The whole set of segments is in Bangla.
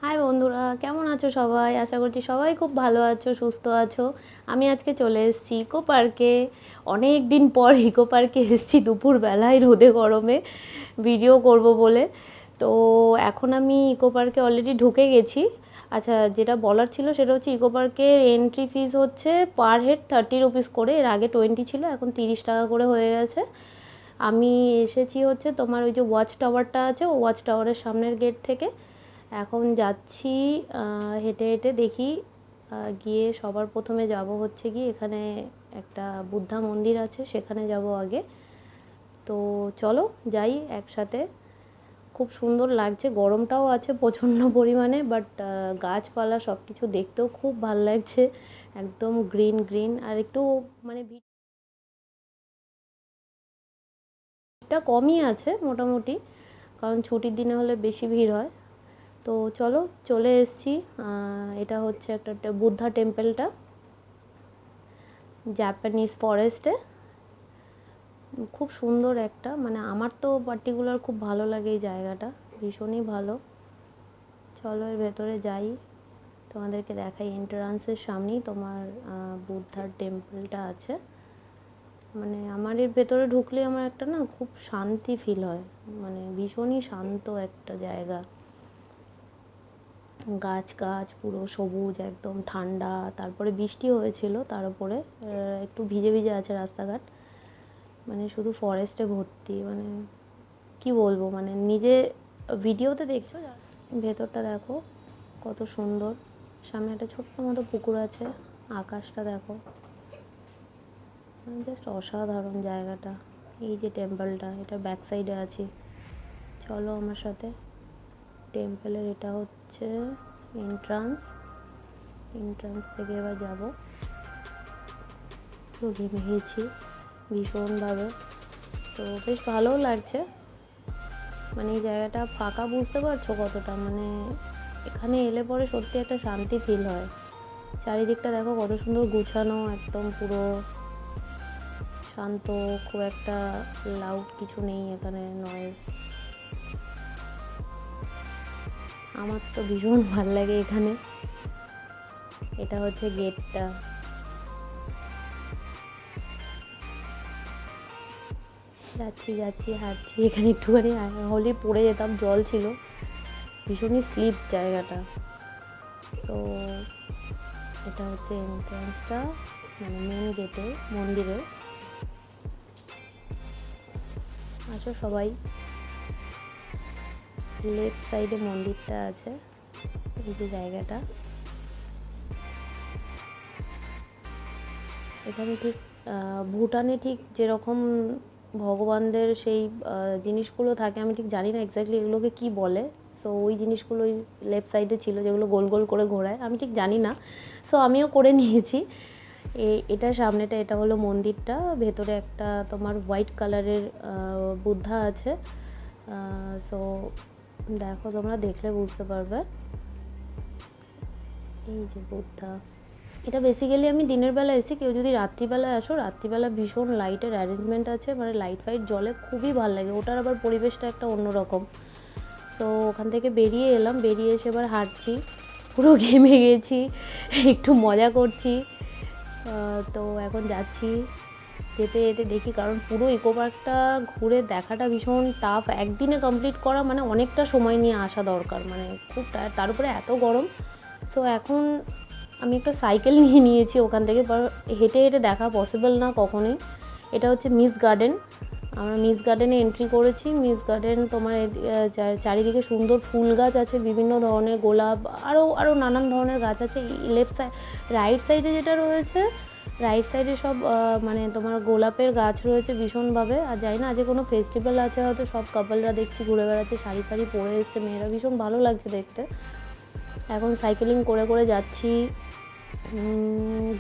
হাই বন্ধুরা, কেমন আছো সবাই? আশা করছি সবাই খুব ভালো আছো, সুস্থ আছো। আমি আজকে চলে এসেছি ইকো পার্কে। অনেক দিন পর ইকো পার্কে এসেছি দুপুরবেলায় রোদে গরমে ভিডিও করব বলে। তো এখন আমি ইকো পার্কে অলরেডি ঢুকে গেছি। আচ্ছা, যেটা বলার ছিল সেটা হচ্ছে ইকো পার্কের এন্ট্রি ফিস হচ্ছে পার হেড 30 রুপিস করে। এর আগে 20 ছিল, এখন 30 টাকা করে হয়ে গেছে। আমি এসেছি হচ্ছে তোমার ওই যে ওয়াচ টাওয়ারটা আছে, ও ওয়াচ টাওয়ারের সামনের গেট থেকে। এখন যাচ্ছি হেঁটে হেঁটে দেখি। গিয়ে সবার প্রথমে যাব হচ্ছে গিয়ে এখানে একটা বুদ্ধা মন্দির আছে, সেখানে যাব আগে। তো চলো যাই একসাথে। খুব সুন্দর লাগছে, গরমটাও আছে প্রচণ্ড পরিমাণে, বাট গাছপালা সব কিছু দেখতেও খুব ভাল লাগছে। একদম গ্রিন গ্রিন, আর একটু মানে ভিড়টা কমই আছে মোটামুটি, কারণ ছুটির দিনে হলে বেশি ভিড় হয়। তো চলো, চলে এসেছি। এটা হচ্ছে একটা বুদ্ধা টেম্পলটা, জাপানিজ ফরেস্টে। খুব সুন্দর একটা, মানে আমার তো পার্টিকুলার খুব ভালো লাগে এই জায়গাটা, ভীষণই ভালো। চলো এর ভেতরে যাই, তোমাদেরকে দেখাই। এন্ট্রান্সের সামনেই তোমার বুদ্ধার টেম্পলটা আছে। মানে আমার এর ভেতরে ঢুকলে আমার একটা না খুব শান্তি ফিল হয়, মানে ভীষণই শান্ত একটা জায়গা। গাছ গাছ পুরো সবুজ, একদম ঠান্ডা। তারপরে বৃষ্টি হয়েছিল, তার উপরে একটু ভিজে ভিজে আছে রাস্তাঘাট। মানে শুধু ফরেস্টে ভর্তি, মানে কি বলবো, মানে নিজে ভিডিওতে দেখছো, ভেতরটা দেখো কত সুন্দর। সামনে একটা ছোট্ট মতো পুকুর আছে, আকাশটা দেখো, মানে জাস্ট অসাধারণ জায়গাটা। এই যে টেম্পলটা, এটা ব্যাক সাইডে আছি, চলো আমার সাথে। টেম্পলের এটা হচ্ছে এন্ট্রান্স। এন্ট্রান্স থেকে এবার যাব। পুরো ঘেমে গেছি ভীষণভাবে, তো বেশ ভালোও লাগছে। মানে এই জায়গাটা ফাঁকা, বুঝতে পারছো কতটা, মানে এখানে এলে পরে সত্যি একটা শান্তি ফিল হয়। চারিদিকটা দেখো কত সুন্দর গুছানো, একদম পুরো শান্ত, খুব একটা লাউড কিছু নেই এখানে, নয়েজ। আমার তো ভীষণ ভালো লাগে এখানে। এটা হচ্ছে গেটটা। যাচ্ছি যাচ্ছি হাঁটছি, এখানে একটুখানি হলে পড়ে যেতাম, জল ছিল, ভীষণই স্লিপ জায়গাটা। তো এটা হচ্ছে এন্ট্রান্সটা, মানে মেন গেটে মন্দিরে। আসো সবাই। লেফট সাইডে মন্দিরটা আছে, এই যে জায়গাটা। এখানে ঠিক ভুটানে ঠিক যেরকম ভগবানদের সেই জিনিসগুলো থাকে, আমি ঠিক জানি না এক্স্যাক্টলি এগুলোকে কি বলে। সো ওই জিনিসগুলো ওই লেফট সাইডে ছিল, যেগুলো গোল গোল করে ঘোরায়, আমি ঠিক জানি না। সো আমিও করে নিয়েছি। এটা সামনেটা, এটা হলো মন্দিরটা। ভেতরে একটা তোমার হোয়াইট কালারের বুদ্ধা আছে। সো দেখো, তোমরা দেখলে বুঝতে পারবে। এই যে বুদ্ধা, এটা বেসিক্যালি আমি দিনের বেলা এসেছি। কেউ যদি রাত্রিবেলায় আসো, রাত্রিবেলা ভীষণ লাইটের অ্যারেঞ্জমেন্ট আছে, মানে লাইট ফাইট জ্বলে, খুবই ভালো লাগে। ওটার আবার পরিবেশটা একটা অন্যরকম। তো ওখান থেকে বেরিয়ে এলাম, বেরিয়ে এসে এবার হাঁটছি, পুরো ঘেমে গেছি, একটু মজা করছি। তো এখন যাচ্ছি, যেতে যেতে দেখি, কারণ পুরো ইকো পার্কটা ঘুরে দেখাটা ভীষণ টাফ। একদিনে কমপ্লিট করা মানে অনেকটা সময় নিয়ে আসা দরকার, মানে খুব টায়ার, তার উপরে এত গরম। তো এখন আমি একটা সাইকেল নিয়ে নিয়েছি ওখান থেকে, হেঁটে হেঁটে দেখা পসিবল না কখনোই। এটা হচ্ছে মিস গার্ডেন। আমরা মিস গার্ডেনে এন্ট্রি করেছি। মিস গার্ডেন তোমার চারিদিকে সুন্দর ফুল গাছ আছে, বিভিন্ন ধরনের গোলাপ, আরও আরও নানান ধরনের গাছ আছে। লেফট সাইড, রাইট সাইডে যেটা রয়েছে, রাইট সাইডে সব মানে তোমার গোলাপের গাছ রয়েছে ভীষণভাবে। আর জানি না আজকে কোনো ফেস্টিভ্যাল আছে হয়তো, সব কাপলরা দেখছি ঘুরে বেড়াচ্ছে, শাড়ি ফাড়ি পরে এসছে মেয়েরা, ভীষণ ভালো লাগছে দেখতে। এখন সাইকেলিং করে করে যাচ্ছি,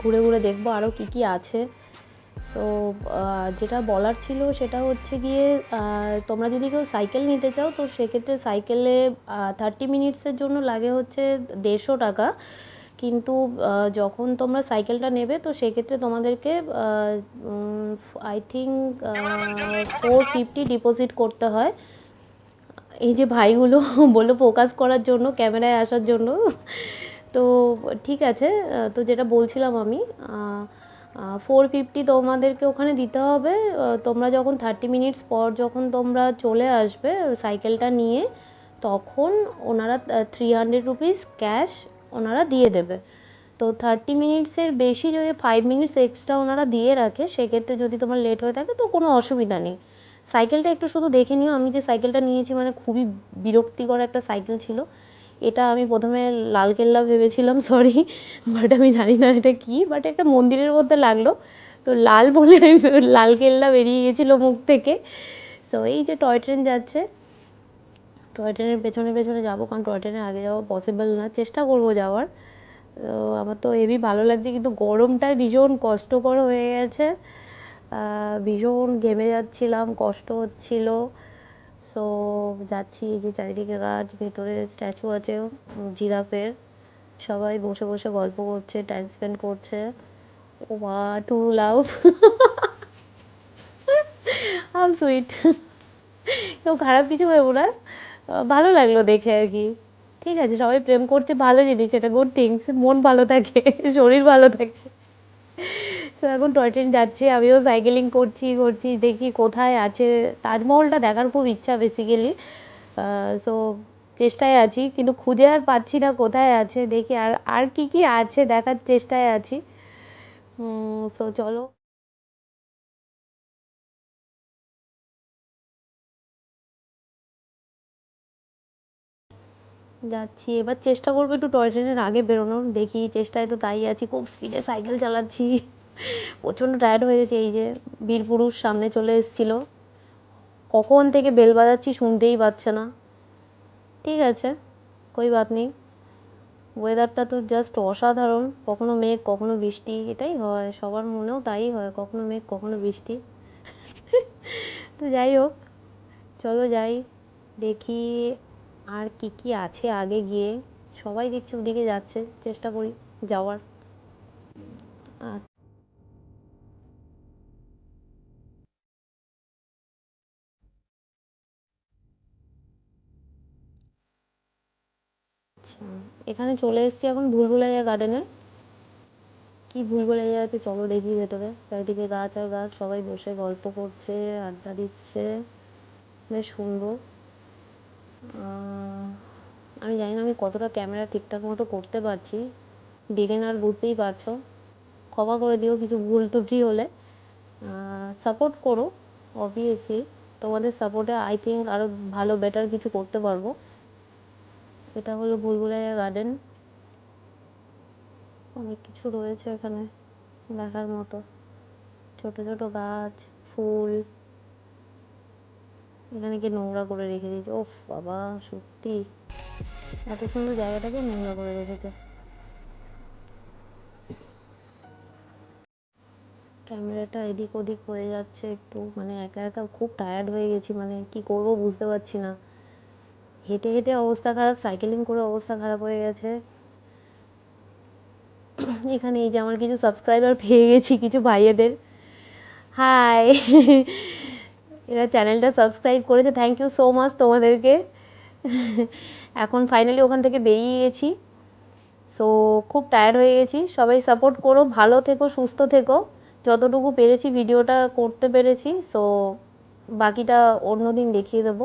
ঘুরে ঘুরে দেখবো আরও কী কী আছে। তো যেটা বলার ছিল সেটা হচ্ছে গিয়ে, তোমরা যদি কেউ সাইকেল নিতে চাও, তো সেক্ষেত্রে সাইকেলে 30 মিনিটসের জন্য লাগে হচ্ছে 150 টাকা। কিন্তু যখন তোমরা সাইকেলটা নেবে, তো সেক্ষেত্রে তোমাদেরকে আই থিঙ্ক 450 ডিপোজিট করতে হয়। এই যে ভাইগুলো বললো ফোকাস করার জন্য, ক্যামেরায় আসার জন্য। তো ঠিক আছে, তো যেটা বলছিলাম আমি, 450 তোমাদেরকে ওখানে দিতে হবে। তোমরা যখন 30 মিনিটস পর যখন তোমরা চলে আসবে সাইকেলটা নিয়ে, তখন ওনারা 300 রুপিস ক্যাশ ওনারা দিয়ে দেবে। তো 30 মিনিটসের বেশি যদি 5 মিনিটস এক্সট্রা ওনারা দিয়ে রাখে, সেক্ষেত্রে যদি তোমার লেট হয়ে থাকে তো কোনো অসুবিধা নেই। সাইকেলটা একটু শুধু দেখে নিও। আমি যে সাইকেলটা নিয়েছি মানে খুবই বিরক্তিকর একটা সাইকেল ছিল। এটা আমি প্রথমে লালকেল্লা ভেবেছিলাম, সরি, বাট আমি জানি না এটা কি, বাট একটা মন্দিরের মধ্যে লাগলো, তো লাল বলে লালকেল্লা বেরিয়ে গেছিলো মুখ থেকে। তো এই যে টয় ট্রেন যাচ্ছে, টয় ট্রেনের পেছনে পেছনে যাবো, কারণ টয় ট্রেনের আগে যাওয়া পসিবল না, চেষ্টা করবো যাওয়ার। তো আমার তো হেবি ভালো লাগছে, কিন্তু গরমটায় ভীষণ কষ্টকর হয়ে গেছে। ভীষণ ঘেমে যাচ্ছিলাম, কষ্ট হচ্ছিল। সো যাচ্ছি, এই যে চারিদিকে গাছ, ভেতরে স্ট্যাচু আছে জিরাফের, সবাই বসে বসে গল্প করছে, টাইম স্পেন্ড করছে। ও মা, টু লাভ, হাউ সুইট। কেউ খারাপ কিছু ভেবো না, ভালো লাগলো দেখে আর কি। ঠিক আছে, সবাই প্রেম করছে, ভালো জিনিস, এটা গুড থিংস, মন ভালো থাকে, শরীর ভালো থাকে। তো এখন টয় ট্রেন যাচ্ছে, আমিও সাইকেলিং করছি করছি, দেখি কোথায় আছে। তাজমহলটা দেখার খুব ইচ্ছা বেসিক্যালি। সো চেষ্টায় আছি, কিন্তু খুঁজে আর পাচ্ছি না কোথায় আছে। দেখি আর আর কি কি আছে দেখার চেষ্টায় আছি। সো চলো। যাচ্ছি, এবার চেষ্টা করবো একটু টয় ট্রেনের আগে বেরোনোর, দেখি, চেষ্টায় তো তাই আছি। খুব স্পিডে সাইকেল চালাচ্ছি, প্রচণ্ড টায়ার্ড হয়ে গেছে। এই যে বীরপুরুষ সামনে চলে এসেছিল, কখন থেকে বেল বাজাচ্ছি শুনতেই পাচ্ছে না। ঠিক আছে, কোই বাত নেই। ওয়েদারটা তো জাস্ট অসাধারণ, কখনো মেঘ কখনো বৃষ্টি, এটাই হয় সবার মনেও, তাই হয়, কখনো মেঘ কখনো বৃষ্টি। তো যাই হোক, চলো যাই, দেখি আর কি কি আছে আগে গিয়ে। সবাই দেখছি ওদিকে যাচ্ছে, চেষ্টা করি যাওয়ার। আচ্ছা, এখানে চলে এসেছি এখন ভুলভুলাইয়া গার্ডেনে। কি ভুলভুলাইয়া আছে, চলো দেখি ভেতরে। চারিদিকে গাছ আর গাছ, সবাই বসে গল্প করছে, আড্ডা দিচ্ছে, বেশ সুন্দর। আহ, আমি জানি না আমি কতটা ক্যামেরা ঠিকঠাক মতো করতে পারছি, বিগিনার বুঝতেই পারছো, ক্ষমা করে দিও কিছু ভুল ত্রুটি হলে। সাপোর্ট করো, অবভিয়াসলি। তোমাদের সাপোর্টে আই থিঙ্ক আরও ভালো বেটার কিছু করতে পারবো। এটা হলো ভুলভুলাইয়া গার্ডেন, অনেক কিছু রয়েছে এখানে দেখার মতো, ছোট ছোট গাছ, ফুল। এখানে কি নোংরা করে রেখে দিয়েছে, ওফ বাবা, সত্যি এত সুন্দর জায়গাটাকে নোংরা করে রেখেছে। ক্যামেরাটা এদিক ওদিক হয়ে যাচ্ছে একটু, মানে একা একা খুব টায়ার্ড হয়ে গেছি, মানে কি করব বুঝতে পারছি না। হেঁটে হেঁটে অবস্থা খারাপ, সাইকেলিং করে অবস্থা খারাপ হয়ে গেছে। এখানে এই যে আমার কিছু সাবস্ক্রাইবার পেয়ে গেছি, কিছু ভাইয়েদের। হাই, এরা চ্যানেলটা সাবস্ক্রাইব করেছে, থ্যাংক ইউ সো মাচ তোমাদেরকে। এখন ফাইনালি ওখান থেকে বেরিয়ে গেছি। সো খুব টায়ার্ড হয়ে গেছি, সবাই সাপোর্ট করো, ভালো থেকো, সুস্থ থেকো। যতটুকু পেরেছি ভিডিওটা করতে পেরেছি, সো বাকিটা অন্য দিন দেখিয়ে দেবো।